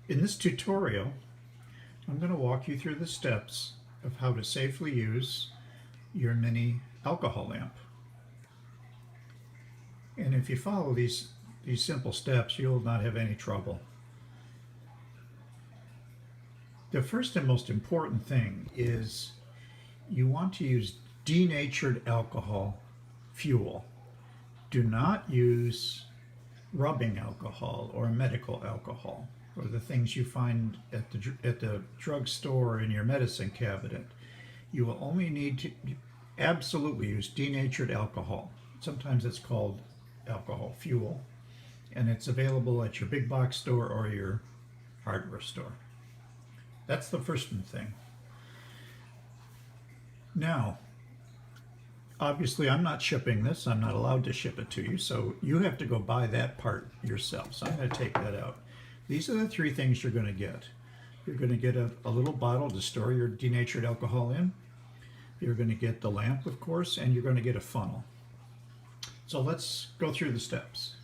In this tutorial, I'm going to walk you through the steps of how to safely use your mini alcohol lamp. And if you follow these simple steps, you'll not have any trouble. The first and most important thing is you want to use denatured alcohol fuel. Do not use rubbing alcohol or medical alcohol or the things you find at the drugstore or in your medicine cabinet. You will only need to absolutely use denatured alcohol. Sometimes it's called alcohol fuel, and it's available at your big box store or your hardware store. That's the first thing. Now, obviously I'm not shipping this. I'm not allowed to ship it to you, so you have to go buy that part yourself. So I'm going to take that out. These are the three things you're going to get. You're going to get a little bottle to store your denatured alcohol in. You're going to get the lamp, of course, and you're going to get a funnel. So let's go through the steps.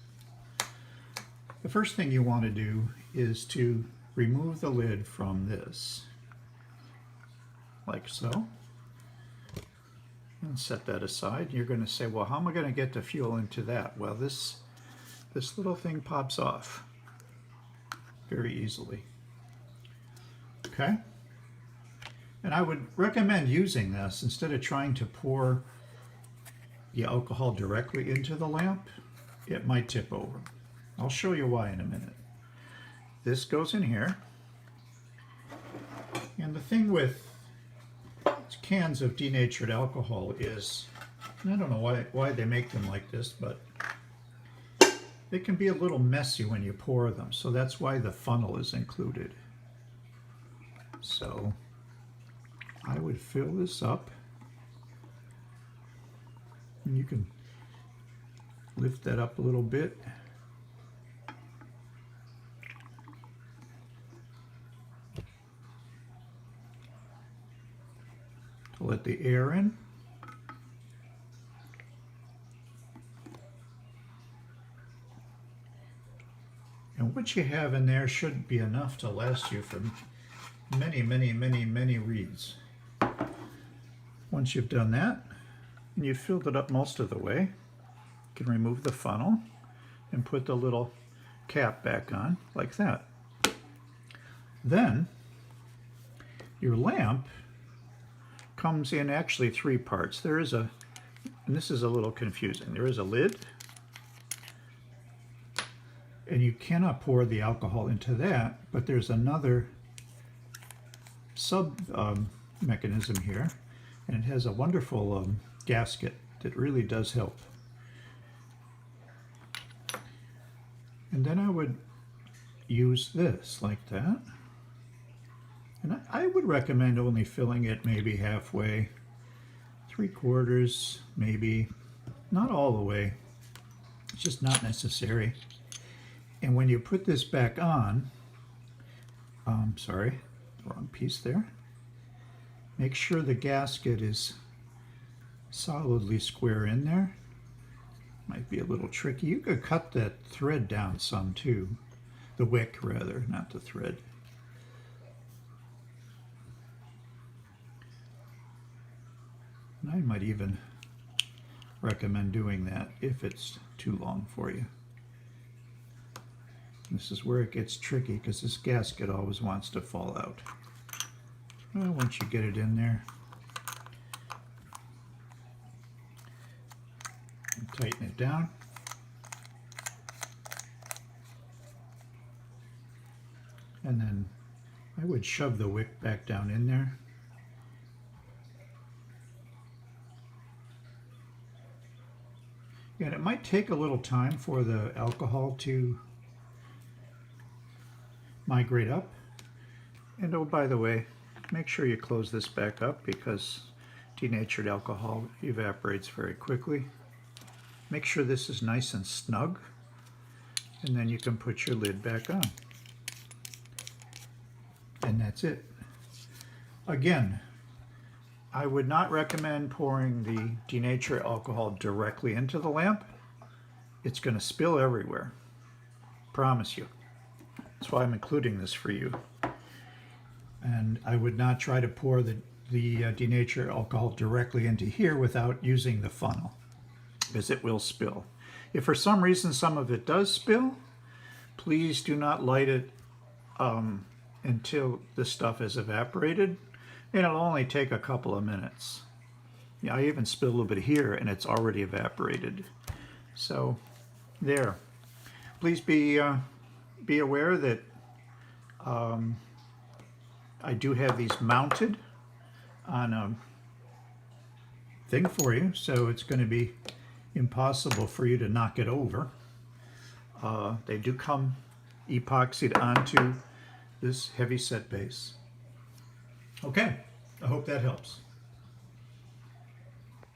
The first thing you want to do is to remove the lid from this, like so, and set that aside. You're going to say, well, how am I going to get the fuel into that? Well, this little thing pops off very easily. Okay? And I would recommend using this instead of trying to pour the alcohol directly into the lamp. It might tip over. I'll show you why in a minute. This goes in here. And the thing with cans of denatured alcohol is, I don't know why they make them like this, but they can be a little messy when you pour them. So that's why the funnel is included. So I would fill this up. And you can lift that up a little bit. To let the air in. And what you have in there should be enough to last you for many, many, many, many reads. Once you've done that, and you've filled it up most of the way, you can remove the funnel and put the little cap back on like that. Then your lamp comes in actually three parts. There is and this is a little confusing, there is a lid, and you cannot pour the alcohol into that, but there's another sub mechanism here, and it has a wonderful gasket that really does help. And then I would use this like that, and I would recommend only filling it maybe halfway, 3/4 maybe, not all the way. It's just not necessary. And when you put this back on, sorry, wrong piece there. Make sure the gasket is solidly square in there. Might be a little tricky. You could cut that thread down some too. The wick rather, not the thread. And I might even recommend doing that if it's too long for you. This is where it gets tricky because this gasket always wants to fall out. Well, once you get it in there, and tighten it down. And then I would shove the wick back down in there. And it might take a little time for the alcohol to migrate up. And oh, by the way, make sure you close this back up because denatured alcohol evaporates very quickly. Make sure this is nice and snug, and then you can put your lid back on. And that's it. Again, I would not recommend pouring the denatured alcohol directly into the lamp. It's going to spill everywhere. Promise you. That's why I'm including this for you. And I would not try to pour the denatured alcohol directly into here without using the funnel, because it will spill. If for some reason some of it does spill, please do not light it until the stuff is evaporated. And it'll only take a couple of minutes. Yeah, I even spilled a little bit here and it's already evaporated. So there. Please be aware that I do have these mounted on a thing for you, so it's going to be impossible for you to knock it over. They do come epoxied onto this heavy set base. Okay, I hope that helps.